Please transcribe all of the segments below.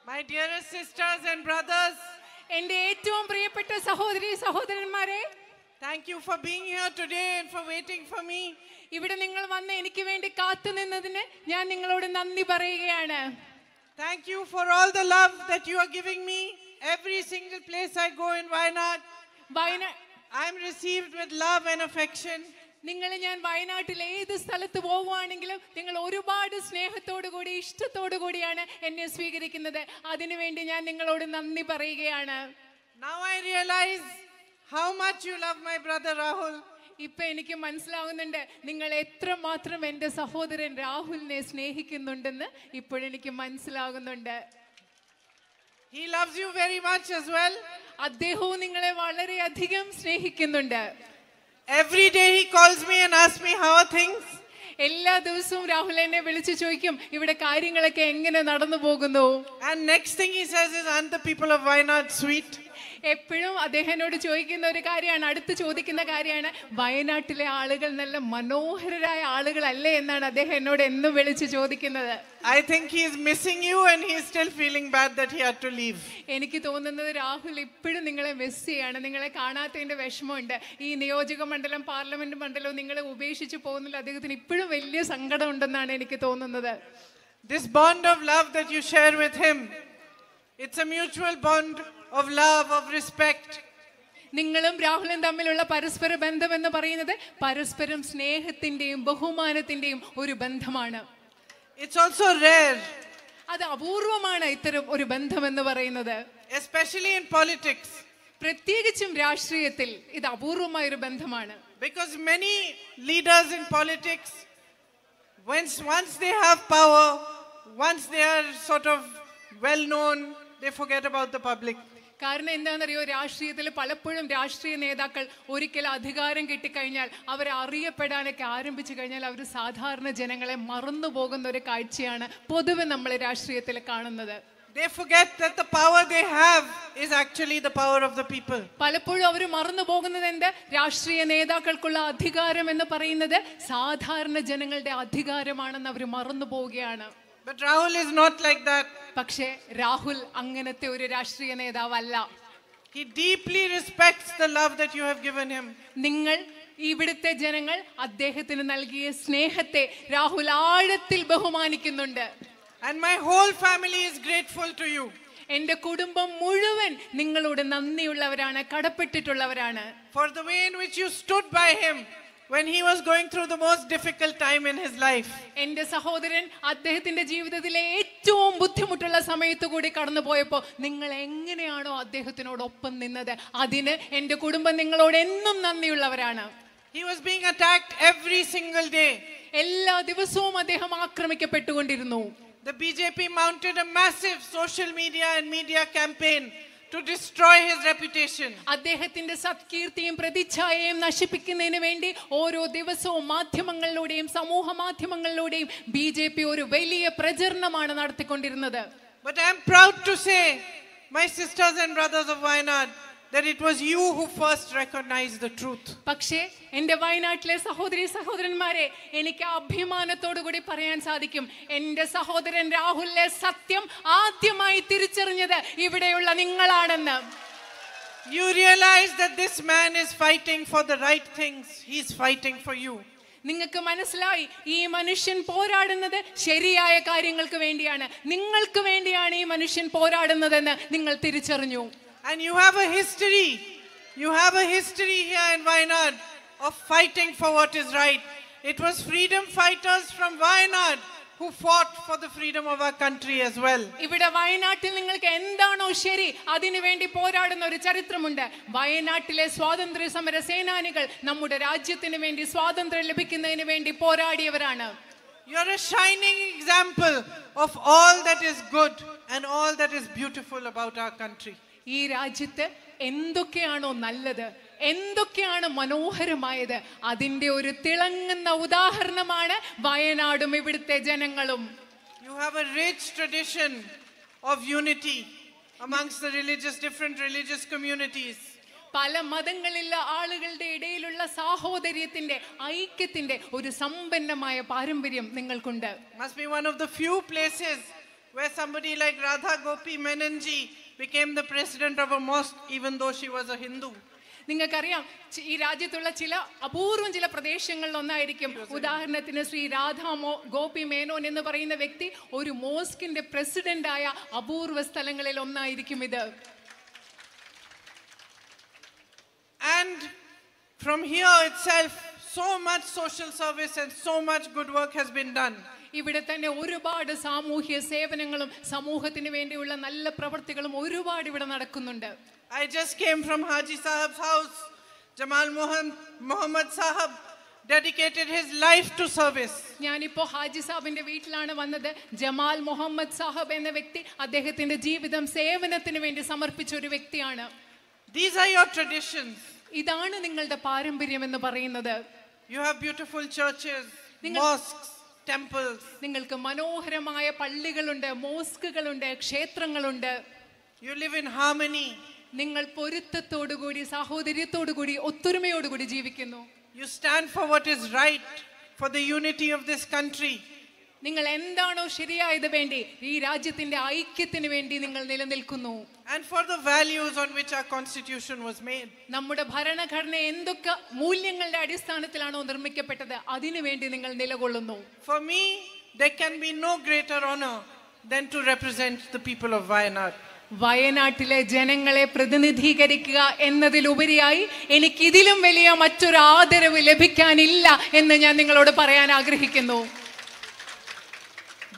My dearest sisters and brothers, എൻ്റെ ഏറ്റവും പ്രിയപ്പെട്ട സഹോദരി സഹോദരന്മാരെ, thank you for being here today and for waiting for me. ഇവിടെ നിങ്ങൾ വന്ന് എനിക്ക് വേണ്ടി കാത്തുനിന്നതിന് ഞാൻ നിങ്ങളോട് നന്ദി പറയുകയാണ്. Thank you for all the love that you are giving me. Every single place I go in Wayanad, I am received with love and affection. നിങ്ങൾ ഞാൻ വയനാട്ടിൽ ഏത് സ്ഥലത്ത് പോവുകയാണെങ്കിലും നിങ്ങൾ ഒരുപാട് സ്നേഹത്തോടു കൂടി ഇഷ്ടത്തോടു കൂടിയാണ് എന്നെ സ്വീകരിക്കുന്നത്. അതിനുവേണ്ടി ഞാൻ നിങ്ങളോട് നന്ദി പറയുകയാണ്. Now I realize how much you love my brother Rahul. ഇപ്പൊ എനിക്ക് മനസ്സിലാവുന്നുണ്ട് നിങ്ങൾ എത്രമാത്രം എൻ്റെ സഹോദരൻ രാഹുലിനെ സ്നേഹിക്കുന്നുണ്ടെന്ന് ഇപ്പോഴെനിക്ക് മനസ്സിലാകുന്നുണ്ട്. He loves you very much as well. അദ്ദേഹവും നിങ്ങളെ വളരെയധികം സ്നേഹിക്കുന്നുണ്ട്. Every day he calls me and asks me how are things. എല്ലാ ദിവസവും രാഹുൽ എന്നെ വിളിച്ചു ചോദിക്കും ഇവിടെ കാര്യങ്ങളൊക്കെ എങ്ങനെ നടന്നു പോകുന്നു. And next thing he says is, aren't the people of Wayanad sweet? എപ്പോഴും അദ്ദേഹനോട് ചോദിക്കുന്ന ഒരു കാര്യമാണ്, അടുത്ത് ചോദിക്കുന്ന കാര്യമാണ്, വയനാട്ടിലെ ആളുകൾ നല്ല മനോഹരരായ ആളുകളല്ലേ എന്നാണ് അദ്ദേഹം എന്നോട് എന്നും വിളിച്ച് ചോദിക്കുന്നത്. I think he is missing you and he is still feeling bad that he had to leave. എനിക്ക് തോന്നുന്നത് രാഹുൽ ഇപ്പോഴും നിങ്ങളെ മിസ് ചെയ്യാണ്, നിങ്ങളെ കാണാത്തതിന്റെ വിഷമമുണ്ട്. ഈ നിയോജക മണ്ഡലം പാർലമെന്റ് മണ്ഡലവും നിങ്ങളെ ഉപേക്ഷിച്ച് പോകുന്നില്ല, അദ്ദേഹത്തിന് ഇപ്പോഴും വലിയ സങ്കടം ഉണ്ടെന്നാണ് എനിക്ക് തോന്നുന്നത്. This bond of love that you share with him, it's a mutual bond of love, of respect. നിങ്ങളും രാഹുലും തമ്മിലുള്ള പരസ്പര ബന്ധം എന്ന് പറയുന്നത് പരസ്പരം സ്നേഹത്തിന്റെയും ബഹുമാനത്തിന്റെയും ഒരു ബന്ധമാണ്. It's also rare. അത് അപൂർവമാണ് ഇത്തരം ഒരു ബന്ധം എന്ന് പറയുന്നത്. Especially in politics. പ്രത്യേകിച്ചും രാഷ്ട്രീയത്തിൽ ഇത് അപൂർവമായ ഒരു ബന്ധമാണ്. Because many leaders in politics, once they have power, once they are sort of well known, they forget about the public. കാരണം എന്താണെന്നറിയോ, രാഷ്ട്രീയത്തിൽ പലപ്പോഴും രാഷ്ട്രീയ നേതാക്കൾ ഒരിക്കൽ അധികാരം കിട്ടിക്കഴിഞ്ഞാൽ അവർ അറിയപ്പെടാനൊക്കെ ആരംഭിച്ചു കഴിഞ്ഞാൽ അവർ സാധാരണ ജനങ്ങളെ മറന്നു പോകുന്ന ഒരു കാഴ്ചയാണ് പൊതുവെ നമ്മൾ രാഷ്ട്രീയത്തിൽ കാണുന്നത്. They forget that the power they have is actually the power of the people. പലപ്പോഴും അവർ മറന്നു പോകുന്നത് എന്ത്, രാഷ്ട്രീയ നേതാക്കൾക്കുള്ള അധികാരം എന്ന് പറയുന്നത് സാധാരണ ജനങ്ങളുടെ അധികാരമാണെന്ന് അവർ മറന്നു പോവുകയാണ്. But Rahul is not like that. പക്ഷേ രാഹുൽ അങ്ങനത്തെ ഒരു രാഷ്ട്രീയ നേതാവല്ല. He deeply respects the love that you have given him. നിങ്ങൾ ഇവിടുത്തെ ജനങ്ങൾ അദ്ദേഹത്തിന് നൽകിയ സ്നേഹത്തെ രാഹുൽ ആഴത്തിൽ ബഹുമാനിക്കുന്നുണ്ട്. And my whole family is grateful to you. എൻ്റെ കുടുംബം മുഴുവൻ നിങ്ങളോട് നന്ദിയുള്ളവരാണ്, കടപ്പെട്ടിട്ടുള്ളവരാണ്. For the way in which you stood by him when he was going through the most difficult time in his life. എൻ്റെ സഹോദരൻ അദ്ദേഹത്തിന്റെ ജീവിതത്തിലെ ഏറ്റവും ബുദ്ധിമുട്ടുള്ള സമയത്ത് കൂടി കടന്നു പോയപ്പോൾ നിങ്ങൾ എങ്ങനെയാണോ അദ്ദേഹത്തിനോടൊപ്പം നിന്നത്, അതിന് എൻ്റെ കുടുംബം നിങ്ങളോട് എന്നും നന്ദിയുള്ളവരാണ്. He was being attacked every single day. എല്ലാ ദിവസവും അദ്ദേഹം ആക്രമിക്കപ്പെട്ടുകൊണ്ടിരുന്നു. The BJP mounted a massive social media and media campaign to destroy his reputation. അദ്ദേഹത്തിന്റെ സത്കീർത്തിയും പ്രതിച്ഛായയും നശിപ്പിക്കുന്നതിന് വേണ്ടി ഓരോ ദിവസവും മാധ്യമങ്ങളിലൂടെയും സമൂഹ മാധ്യമങ്ങളിലൂടെയും BJP ഒരു വലിയ പ്രചരണമാണ് നടത്തിക്കൊണ്ടിരുന്നത്. But I am proud to say, my sisters and brothers of Wayanad, that it was you who first recognized the truth. പക്ഷേ എൻ്റെ വയനാട്ടിലെ സഹോദരി സഹോദരന്മാരെ, എനിക്ക് അഭിമാനത്തോടു കൂടി പറയാൻ സാധിക്കും, എൻ്റെ സഹോദരൻ രാഹുലിലെ സത്യം ആദ്യമായി തിരിച്ചറിഞ്ഞത് ഇവിടെയുള്ള നിങ്ങളാണെന്ന്. You realize that this man is fighting for the right things. He is fighting for you. നിങ്ങൾക്ക് മനസ്സിലായി, ഈ മനുഷ്യൻ പോരാടുന്നത് ശരിയായ കാര്യങ്ങൾക്ക് വേണ്ടിയാണ്, നിങ്ങൾക്ക് വേണ്ടിയാണ് ഈ മനുഷ്യൻ പോരാടുന്നതെന്ന് നിങ്ങൾ തിരിച്ചറിഞ്ഞു. And you have a history. You have a history here in Wayanad of fighting for what is right. It was freedom fighters from Wayanad who fought for the freedom of our country as well. ഇവിടെ വയനാട്ടിൽ നിങ്ങൾക്ക് എന്താണോ ശരി അതിനു വേണ്ടി പോരാടുന്ന ഒരു ചരിത്രമുണ്ട്. വയനാട്ടിലെ സ്വാതന്ത്ര്യ സമര സേനാനികൾ നമ്മുടെ രാജ്യത്തിന് വേണ്ടി സ്വാതന്ത്ര്യം ലഭിക്കുന്നതിന് വേണ്ടി പോരാടിയവരാണ്. You are a shining example of all that is good and all that is beautiful about our country. ഈ രാജ്യത്ത് എന്തൊക്കെയാണോ നല്ലത്, എന്തൊക്കെയാണ് മനോഹരമായത്, അതിന്റെ ഒരു തിളങ്ങുന്ന ഉദാഹരണമാണ് വയനാടും ഇവിടുത്തെ ജനങ്ങളും. You have a rich tradition of unity amongst the different religious communities. പല മതങ്ങളിലുള്ള ആളുകളുടെ ഇടയിലുള്ള സാഹോദര്യത്തിന്റെ ഐക്യത്തിന്റെ ഒരു സമ്പന്നമായ പാരമ്പര്യം നിങ്ങൾക്കുണ്ട്. Must be one of the few places where somebody like Radha Gopi Menonji became the president of a mosque even though she was a Hindu. നിങ്ങൾക്കറിയാം, ഈ രാജ്യത്തുള്ള ചില അപൂർവം ചില പ്രദേശങ്ങളിൽ ഒന്നായിരിക്കും ഉദാഹരണത്തിന് ശ്രീ ഗോപി മേനോൻ എന്ന് പറയുന്ന വ്യക്തി ഒരു മോസ്കിന്റെ പ്രസിഡന്റായ അപൂർവ സ്ഥലങ്ങളിൽ ഒന്നായിരിക്കും ഇത്. And from here itself so much social service and so much good work has been done. ഇവിടെ തന്നെ ഒരുപാട് സാമൂഹ്യ സേവനങ്ങളും സമൂഹത്തിന് വേണ്ടിയുള്ള നല്ല പ്രവർത്തികളും ഒരുപാട് ഇവിടെ നടക്കുന്നുണ്ട്. I just came from Haji Sahab's house. Jamal Muhammad Sahab dedicated his life to service. ഞാനിപ്പോ ഹാജി സാഹിബിന്റെ വീട്ടിലാണ് വന്നത്. ജമാൽ മുഹമ്മദ് സാഹിബ് എന്ന വ്യക്തി അദ്ദേഹത്തിന്റെ ജീവിതം സേവനത്തിന് വേണ്ടി സമർപ്പിച്ച ഒരു വ്യക്തിയാണ്. These are your traditions. ഇതാണ് നിങ്ങളുടെ പാരമ്പര്യം എന്ന് പറയുന്നത്. You have beautiful churches, mosques, temples. നിങ്ങൾക്ക് മനോഹരമായ പള്ളികളുണ്ട്, മോസ്കുകളുണ്ട്, ക്ഷേത്രങ്ങളുണ്ട്. You live in harmony. നിങ്ങൾ പൊരുത്തത്തോടുകൂടി, സാഹോദര്യത്തോടുകൂടി, ഒത്തൊരുമയോടുകൂടി ജീവിക്കുന്നു. You stand for what is right, for the unity of this country. നിങ്ങൾ എന്താണോ ശരിയായത് വേണ്ടി, ഈ രാജ്യത്തിന്റെ ഐക്യത്തിന് വേണ്ടി നിങ്ങൾ നിലനിൽക്കുന്നു. And for the values on which our constitution was made. നമ്മുടെ ഭരണഘടന എന്തൊക്കെ മൂല്യങ്ങളുടെ അടിസ്ഥാനത്തിലാണോ നിർമ്മിക്കപ്പെട്ടത് അതിനു വേണ്ടി നിങ്ങൾ നിലകൊള്ളുന്നു. For me, there can be no greater honor than to represent the people of Wayanad. വയനാട്ടിലെ ജനങ്ങളെ പ്രതിനിധീകരിക്കുക എന്നതിലുപരിയായി എനിക്ക് ഇതിലും വലിയ മറ്റൊരു ആദരവ് ലഭിക്കാനില്ല എന്ന് ഞാൻ നിങ്ങളോട് പറയാൻ ആഗ്രഹിക്കുന്നു.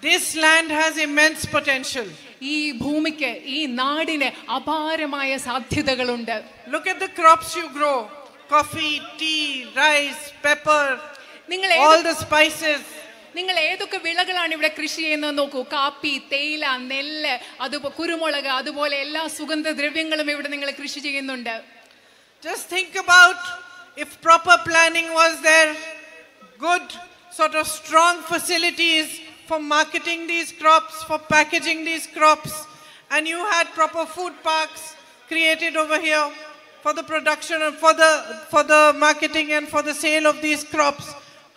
This land has immense potential. ഈ ഭൂമിക്ക്, ഈ നാടിന് അപാരമായ സാധ്യതകളുണ്ട്. Look at the crops you grow: coffee, tea, rice, pepper, all the spices. നിങ്ങൾ ഏതൊക്കെ വിളകളാണ് ഇവിടെ കൃഷി ചെയ്യുന്നത് നോക്കൂ. കാപ്പി, തേയില, നെല്ല്, അതുപോലെ കുരുമുളക്, അതുപോലെ എല്ലാ സുഗന്ധദ്രവ്യങ്ങളും ഇവിടെ നിങ്ങൾ കൃഷി ചെയ്യുന്നുണ്ട്. Just think about if proper planning was there, good sort of strong facilities for marketing these crops, for packaging these crops, and you had proper food parks created over here for the production and for the marketing and for the sale of these crops.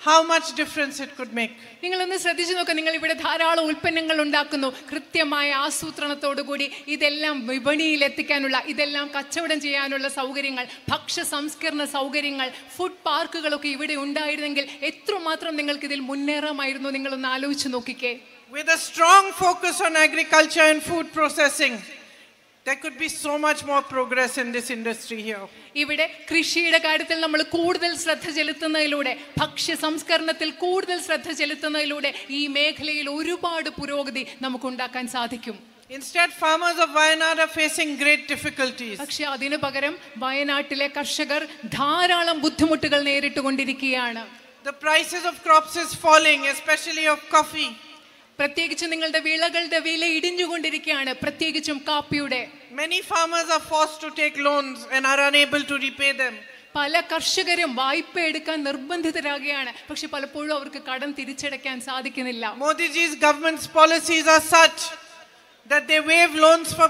How much difference it could make. നിങ്ങളൊന്ന് ശ്രദ്ധിച്ചു നോക്കുക. നിങ്ങൾ ഇവിടെ ധാരാളം ഉൽപ്പന്നങ്ങൾ ഉണ്ടാക്കുന്നു. കൃത്യമായ ആസൂത്രണത്തോടുകൂടി ഇതെല്ലാം വിപണിയിൽ എത്തിക്കാനുള്ള, ഇതെല്ലാം കച്ചവടം ചെയ്യാനുള്ള സൗകര്യങ്ങൾ, ഭക്ഷ്യ സംസ്കരണ സൗകര്യങ്ങൾ, ഫുഡ് പാർക്കുകളൊക്കെ ഇവിടെ ഉണ്ടായിരുന്നെങ്കിൽ എത്രമാത്രം നിങ്ങൾക്ക് ഇതിൽ മുന്നേറാമായിരുന്നു. നിങ്ങളൊന്ന് ആലോചിച്ച് നോക്കിക്കേ. With a strong focus on agriculture and food processing, there could be so much more progress in this industry here. ഇവിടെ കൃഷിയുടെ കാര്യത്തിൽ നമ്മൾ കൂടുതൽ ശ്രദ്ധ ചെലുത്തുന്നതിലൂടെ, ഭക്ഷ്യ സംസ്കരണത്തിൽ കൂടുതൽ ശ്രദ്ധ ചെലുത്തുന്നതിലൂടെ ഈ മേഖലയിൽ ഒരുപാട് പുരോഗതി നമുക്ക് ഉണ്ടാക്കാൻ സാധിക്കും. Instead, farmers of Wayanad are facing great difficulties. പക്ഷേ അതിനു പകരം വയനാട്ടിലെ കർഷകർ ധാരാളം ബുദ്ധിമുട്ടുകൾ നേരിട്ടുകൊണ്ടിരിക്കുകയാണ്. The prices of crops is falling, especially of coffee. പ്രത്യേകിച്ച് നിങ്ങളുടെ വിളകളുടെ വില ഇടിഞ്ഞുകൊണ്ടിരിക്കുകയാണ്, പ്രത്യേകിച്ചും കാപ്പിയുടെ. Many farmers are forced to take loans and are unable to repay them. പല കർഷകരും വായ്പ എടുക്കാൻ നിർബന്ധിതരാകുകയാണ്, പക്ഷെ പലപ്പോഴും അവർക്ക് കടം തിരിച്ചടയ്ക്കാൻ സാധിക്കുന്നില്ല. Modi's government's policies are such that they waive loans for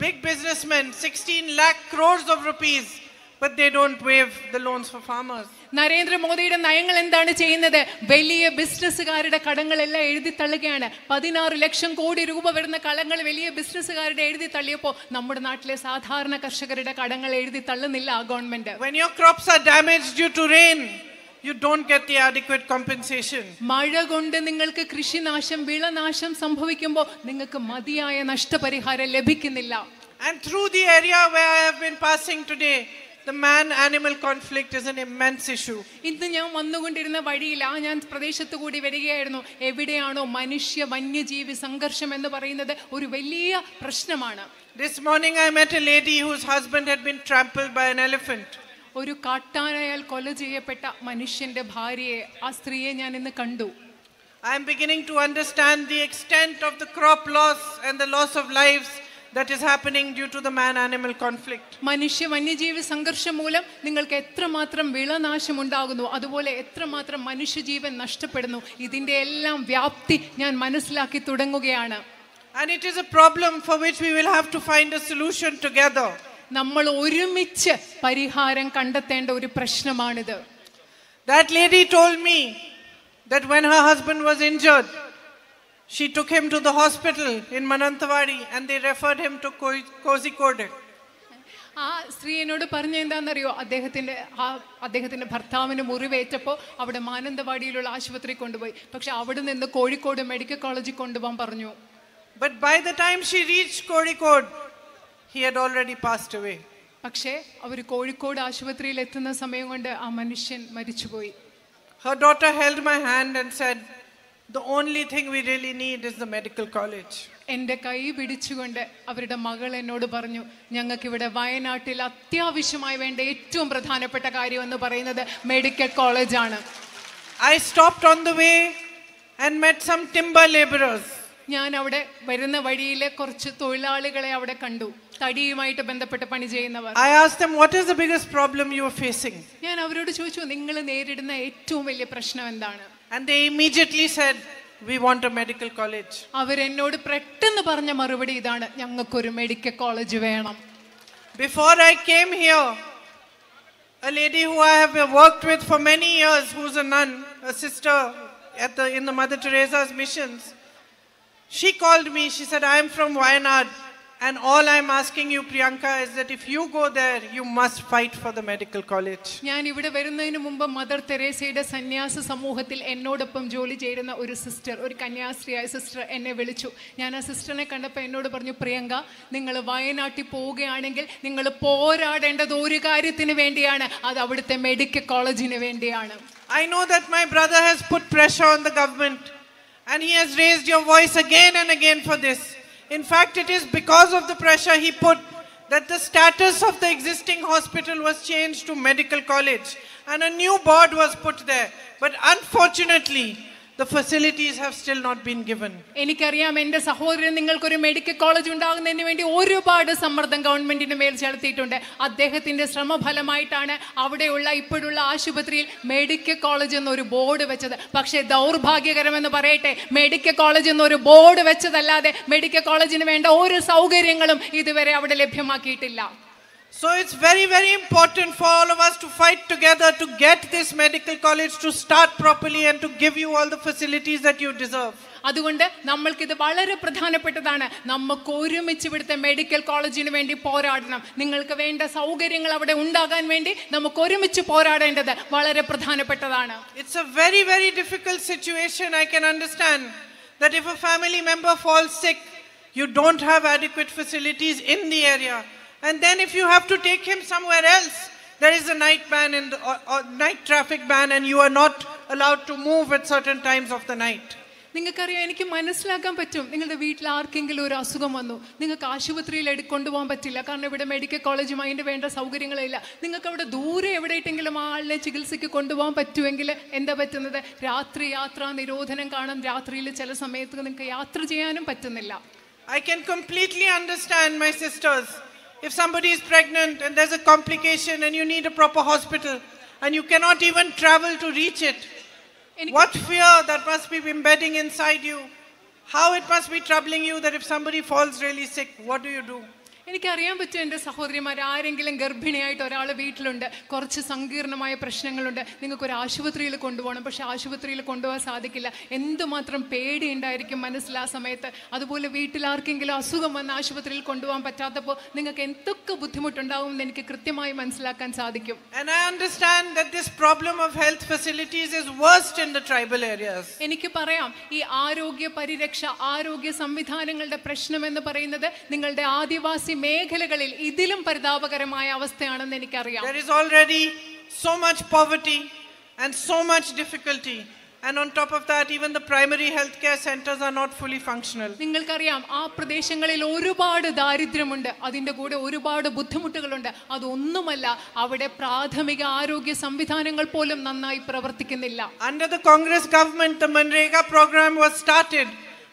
big businessmen, 16 lakh crores of rupees, but they don't waive the loans for farmers. നരേന്ദ്രമോദിയുടെ നയങ്ങൾ എന്താണ് ചെയ്യുന്നത്? വലിയ ബിസിനസ്സുകാരുടെ കടങ്ങളെല്ലാം എഴുതി തള്ളുകയാണ്. 16 ലക്ഷം കോടി രൂപ വരുന്ന കടങ്ങൾ വലിയ ബിസിനസ്സുകാരുടെ എഴുതി തള്ളിയപ്പോൾ നമ്മുടെ നാട്ടിലെ സാധാരണ കർഷകരുടെ കടങ്ങൾ എഴുതി തള്ളുന്നില്ല ആ government. When your crops are damaged due to rain, you don't get the adequate compensation. മഴ കൊണ്ട് നിങ്ങൾക്ക് കൃഷിനാശം, വിളനാശം സംഭവിക്കുമ്പോൾ നിങ്ങൾക്ക് മതിയായ നഷ്ടപരിഹാരം ലഭിക്കുന്നില്ല. And through the area where I have been passing today, the man-animal conflict is an immense issue. ഇന്ന് ഞാൻ വന്നുകൊണ്ടിരുന്ന വഴിയിൽ ഞാൻ പ്രദേശത്തു കൂടി വരികയായിരുന്നു. എവിടെയാണോ മനുഷ്യ വന്യജീവി സംഘർഷം എന്ന് പറയുന്നത് ഒരു വലിയ പ്രശ്നമാണ്. This morning I met a lady whose husband had been trampled by an elephant. ഒരു കാട്ടാനയാൽ കൊല ചെയ്യപ്പെട്ട മനുഷ്യന്റെ ഭാര്യയെ, ആ സ്ത്രീയെ ഞാൻ ഇന്ന് കണ്ടു. I am beginning to understand the extent of the crop loss and the loss of lives that is happening due to the man-animal conflict. മനുഷ്യ വന്യജീവി സംഘർഷം മൂലം നിങ്ങൾക്ക് എത്രമാത്രം വിളനാശം ഉണ്ടാകുന്നു, അതുപോലെ എത്രമാത്രം മനുഷ്യജീവൻ നഷ്ടപ്പെടുന്നു. ഇതിന്റെ എല്ലാം വ്യാപ്തി ഞാൻ മനസ്സിലാക്കി തുടങ്ങുകയാണ്. And it is a problem for which we will have to find a solution together. നമ്മൾ ഒരുമിച്ച് പരിഹാരം കണ്ടെത്തേണ്ട ഒരു പ്രശ്നമാണിത്. That lady told me that when her husband was injured, She took him to the hospital in Manantawadi and they referred him to Kozhikode. ആ സ്ത്രീ എന്നോട് പറഞ്ഞ എന്താണെന്നറിയോ, അദ്ദേഹത്തിന്റെ ഭർത്താവിന് മുറിവേറ്റപ്പോൾ അവിടെ മാനന്തവാടിയിലുള്ള ആശുപത്രി കൊണ്ടുപോയി. പക്ഷെ അവിടെ നിന്ന് കോഴിക്കോട് മെഡിക്കൽ കോളേജിൽ കൊണ്ടുപോകാൻ പറഞ്ഞു. But by the time she reached Kozhikode, he had already passed away. പക്ഷേ അവർ കോഴിക്കോട് ആശുപത്രിയിൽ എത്തുന്ന സമയം കൊണ്ട് ആ മനുഷ്യൻ മരിച്ചുപോയി. Her daughter held my hand and said, the only thing we really need is the medical college. എൻ്റെ കൈ പിടിച്ചുകൊണ്ട് അവരുടെ മകൾ എന്നോട് പറഞ്ഞു, ഞങ്ങൾക്കിവിടെ വയനാട്ടിൽ അത്യാവശ്യമായി വേണ്ട ഏറ്റവും പ്രധാനപ്പെട്ട കാര്യം എന്ന് പറയുന്നത് മെഡിക്കൽ കോളേജാണ്. I stopped on the way and met some timber laborers. ഞാൻ അവിടെ വരുന്ന വഴിയിലെ കുറച്ച് തൊഴിലാളികളെ അവിടെ കണ്ടു, തടിയുമായിട്ട് ബന്ധപ്പെട്ട് പണി ചെയ്യുന്നവർ. I asked them, what is the biggest problem you are facing? ഞാൻ അവരോട് ചോദിച്ചു, നിങ്ങൾ നേരിടുന്ന ഏറ്റവും വലിയ പ്രശ്നം എന്താണ്? And they immediately said, we want a medical college. അവരെന്നോട് പെട്ടെന്ന് പറഞ്ഞ മറുപടി ഇതാണ്, ഞങ്ങൾക്കൊരു മെഡിക്കൽ കോളേജ് വേണം. Before I came here, a lady who I have worked with for many years, who's a nun, a sister in the Mother Teresa's missions, she called me. She said, I am from Wayanad, and all I'm asking you, Priyanka, is that if you go there, you must fight for the medical college. ഞാൻ ഇവിടെ വരുന്നതിന് മുമ്പ് mother തെരേസയുടെ സന്യാസ സമൂഹത്തിൽ എന്നോടൊപ്പം ജോലി ചെയ്യുന്ന ഒരു സിസ്റ്റർ, ഒരു കന്യാസ്ത്രീയായ സിസ്റ്റർ എന്നെ വിളിച്ചു. ഞാൻ ആ സിസ്റ്ററിനെ കണ്ടപ്പോൾ എന്നോട് പറഞ്ഞു, പ്രിയങ്ക, നിങ്ങൾ വയനാട്ടിൽ പോവുകയാണെങ്കിൽ നിങ്ങൾ പോരാടേണ്ടത് ഒരു കാര്യത്തിന് വേണ്ടിയാണ്, അത് അവിടുത്തെ മെഡിക്കൽ കോളേജിന് വേണ്ടിയാണ്. I know that my brother has put pressure on the government, and he has raised your voice again and again for this. In fact, it is because of the pressure he put that the status of the existing hospital was changed to medical college and a new board was put there. But unfortunately, the facilities have still not been given. എനിക്കറിയാം എൻ്റെ സഹോദരൻ, നിങ്ങൾക്കൊരു medical college ഉണ്ടാകുന്നതിന് വേണ്ടി ഒരുപാട് സമ്മർദ്ദം ഗവൺമെന്റിന് മേൽ ചെലുത്തിയിട്ടുണ്ട്. അദ്ദേഹത്തിന്റെ ശ്രമഫലമായിട്ടാണ് അവിടെയുള്ള ഇപ്പോഴുള്ള ആശുപത്രിയിൽ മെഡിക്കൽ കോളേജ് എന്നൊരു ബോർഡ് വെച്ചത്. പക്ഷേ ദൗർഭാഗ്യകരമെന്ന് പറയട്ടെ, മെഡിക്കൽ കോളേജ് എന്നൊരു ബോർഡ് വെച്ചതല്ലാതെ മെഡിക്കൽ കോളേജിന് വേണ്ട ഒരു സൗകര്യങ്ങളും ഇതുവരെ അവിടെ ലഭ്യമാക്കിയിട്ടില്ല. So it's very, very important for all of us to fight together to get this medical college to start properly and to give you all the facilities that you deserve. അതുകൊണ്ട് നമ്മൾക്കിത് വളരെ പ്രധാനപ്പെട്ടതാണ്. നമുക്ക് ഒരുമിച്ച് ഇവിടുത്തെ മെഡിക്കൽ കോളേജിന് വേണ്ടി പോരാടണം. നിങ്ങൾക്ക് വേണ്ട സൗകര്യങ്ങൾ അവിടെ ഉണ്ടാകാൻ വേണ്ടി നമുക്ക് ഒരുമിച്ച് പോരാടേണ്ടത് വളരെ പ്രധാനപ്പെട്ടതാണ്. It's a very, very difficult situation. I can understand that if a family member falls sick, you don't have adequate facilities in the area. And then if you have to take him somewhere else, there is a night ban and night traffic ban, and you are not allowed to move at certain times of the night. നിങ്ങൾക്കറിയാം, എനിക്ക് മനസ്സിലാക്കാൻ പറ്റും. നിങ്ങളുടെ വീട്ടിൽ ആർക്കെങ്കിലും ഒരു അസുഖം വന്നു, നിങ്ങൾക്ക് ആശുപത്രിയിൽ കൊണ്ടുപോകാൻ പറ്റില്ല, കാരണം ഇവിടെ മെഡിക്കൽ കോളേജും അതിൻ്റെ വേണ്ട സൗകര്യങ്ങളില്ല. നിങ്ങൾക്ക് അവിടെ ദൂരെ എവിടെയെങ്കിലും ആളിനെ ചികിത്സയ്ക്ക് കൊണ്ടുപോകാൻ പറ്റുമെങ്കിൽ എന്താ പറ്റുന്നത്? രാത്രി യാത്രാ നിരോധനം കാണും. രാത്രിയിൽ ചില സമയത്ത് നിങ്ങൾക്ക് യാത്ര ചെയ്യാനും പറ്റുന്നില്ല. I can completely understand, my sisters. If somebody is pregnant and there's a complication and you need a proper hospital and you cannot even travel to reach it, what fear that must be embedding inside you. How it must be troubling you that if somebody falls really sick, what do you do? എനിക്കറിയാൻ പറ്റും, എൻ്റെ സഹോദരിമാർ, ആരെങ്കിലും ഗർഭിണിയായിട്ട് ഒരാൾ വീട്ടിലുണ്ട്, കുറച്ച് സങ്കീർണമായ പ്രശ്നങ്ങളുണ്ട്, നിങ്ങൾക്കൊരു ആശുപത്രിയിൽ കൊണ്ടുപോകണം, പക്ഷെ ആശുപത്രിയിൽ കൊണ്ടുപോകാൻ സാധിക്കില്ല. എന്തുമാത്രം പേടി ഉണ്ടായിരിക്കും മനസ്സിൽ ആ സമയത്ത്. അതുപോലെ വീട്ടിൽ ആർക്കെങ്കിലും അസുഖം വന്ന് ആശുപത്രിയിൽ കൊണ്ടുപോകാൻ പറ്റാത്തപ്പോൾ നിങ്ങൾക്ക് എന്തൊക്കെ ബുദ്ധിമുട്ടുണ്ടാവും എന്ന് എനിക്ക് കൃത്യമായി മനസ്സിലാക്കാൻ സാധിക്കും. And I understand that this problem of health facilities is worst in the tribal areas. എനിക്ക് പറയാം, ഈ ആരോഗ്യ പരിരക്ഷ, ആരോഗ്യ സംവിധാനങ്ങളുടെ പ്രശ്നം എന്ന് പറയുന്നത് നിങ്ങളുടെ ആദിവാസി മേഖലകളിൽ ഇതിലും പരിതാപകരമായ അവസ്ഥയാണെന്ന് എനിക്കറിയാം. There is already so much poverty and so much difficulty, and on top of that even the primary health care centers are not fully functional. നിങ്ങൾക്കറിയാം, ആ പ്രദേശങ്ങളിൽ ഒരുപാട് ദാരിദ്ര്യമുണ്ട്, അതിൻ്റെ കൂടെ ഒരുപാട് ബുദ്ധിമുട്ടുകളുണ്ട്. അതൊന്നുമല്ല, അവിടെ പ്രാഥമിക ആരോഗ്യ സംവിധാനങ്ങൾ പോലും നന്നായി പ്രവർത്തിക്കുന്നില്ല. Under the Congress government, the Manrega program was started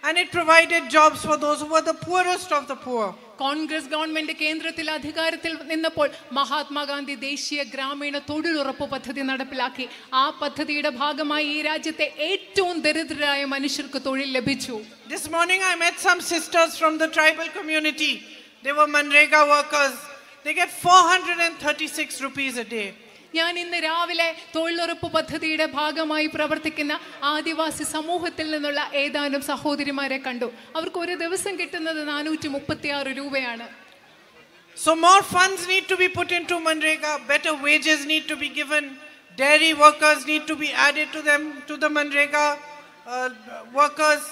and it provided jobs for those who were the poorest of the poor. Congress government കേന്ദ്രത്തിൽ അധികാരത്തിൽ നിന്നപ്പോൾ മഹാത്മാഗാന്ധി ദേശീയ ഗ്രാമീണ തൊഴിലുറപ്പ് പദ്ധതി നടപ്പിലാക്കി. ആ പദ്ധതിയുടെ ഭാഗമായി ഈ രാജ്യത്തെ ഏറ്റവും ദരിദ്രരായ മനുഷ്യർക്ക് തൊഴിൽ ലഭിച്ചു. This morning I met some sisters from the tribal community. They were Manrega workers. They get 436 rupees a day. ഞാൻ ഇന്ന് രാവിലെ തൊഴിലുറപ്പ് പദ്ധതിയുടെ ഭാഗമായി പ്രവർത്തിക്കുന്ന ആദിവാസി സമൂഹത്തിൽ നിന്നുള്ള ഏതാനും സഹോദരിമാരെ കണ്ടു. അവർക്ക് ഒരു ദിവസം കിട്ടുന്നത് 436 രൂപയാണ്. So more funds need to be put into Manrega, better wages need to be given, dairy workers need to be added to them, to the Manrega workers.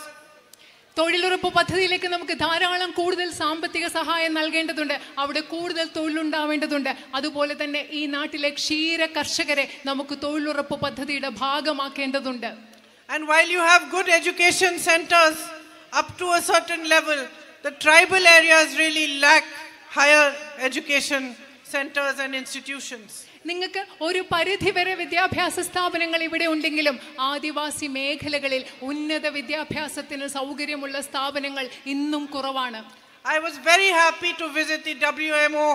തൊഴിലുറപ്പ് പദ്ധതിയിലേക്ക് നമുക്ക് ധാരാളം കൂടുതൽ സാമ്പത്തിക സഹായം നൽകേണ്ടതുണ്ട്. അവിടെ കൂടുതൽ തൊഴിലുണ്ടാവേണ്ടതുണ്ട്. അതുപോലെ തന്നെ ഈ നാട്ടിലെ ക്ഷീര കർഷകരെ നമുക്ക് തൊഴിലുറപ്പ് പദ്ധതിയുടെ ഭാഗമാക്കേണ്ടതുണ്ട്. And while you have good education centers up to a certain level, the tribal areas really lack higher education centers and institutions. നിങ്ങൾക്ക് ഒരു പരിധി വരെ വിദ്യാഭ്യാസ സ്ഥാപനങ്ങൾ ഇവിടെ ഉണ്ടെങ്കിലും ആദിവാസി മേഖലകളിൽ ഉന്നത വിദ്യാഭ്യാസത്തിന് സൗകര്യമുള്ള സ്ഥാപനങ്ങൾ ഇന്നും കുറവാണ്. I was very happy to visit the WMO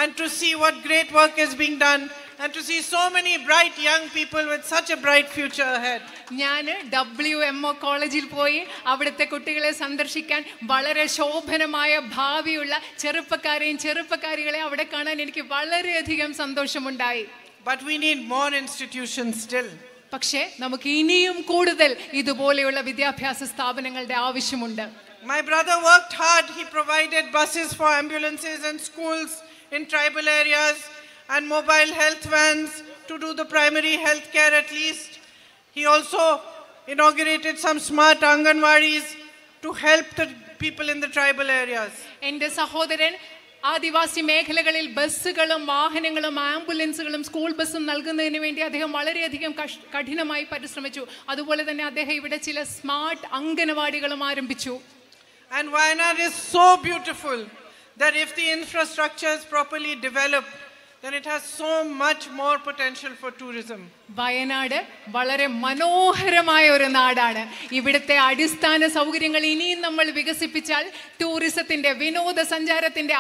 and to see what great work is being done and to see so many bright young people with such a bright future ahead. ഞാൻ WMO കോളേജിൽ പോയി അവിടുത്തെ കുട്ടികളെ സന്ദർശിക്കാൻ വളരെ ശോഭനമായ ഭാവിയുള്ള ചെറുപ്പക്കാരെയും ചെറുപ്പക്കാരികളെ അവിടെ കാണാൻ എനിക്ക് വളരെയധികം സന്തോഷമുണ്ടായി. But we need more institutions still. പക്ഷേ നമുക്ക് ഇനിയും കൂടുതൽ ഇതുപോലെയുള്ള വിദ്യാഭ്യാസ സ്ഥാപനങ്ങളുടെ ആവശ്യമുണ്ട്. My brother worked hard. He provided buses for ambulances and schools in tribal areas and mobile health vans to do the primary health care at least. He also inaugurated some smart Anganwadis to help the people in the tribal areas. എൻ്റെ സഹോദരൻ ആദിവാസി മേഖലകളിൽ ബസ്സുകളും വാഹനങ്ങളും ആംബുലൻസുകളും school ബസ്സും നൽകുന്നതിന് വേണ്ടി അദ്ദേഹം വളരെയധികം കഠിനമായി പരിശ്രമിച്ചു. അതുപോലെ തന്നെ അദ്ദേഹം ഇവിടെ ചില സ്മാർട്ട് അംഗനവാടികളും ആരംഭിച്ചു. And Wayanad is so beautiful that if the infrastructure is properly developed, then it has so much more potential for tourism. Wayanad വളരെ മനോഹരമായ ഒരു നാടാണ്. ഇവിടുത്തെ അടിസ്ഥാന സൗകര്യങ്ങൾ ഇനിയും നമ്മൾ വികസിപ്പിച്ചാൽ ടൂറിസത്തിന്റെ വിനോദസഞ്ചാരത്തിന്റെ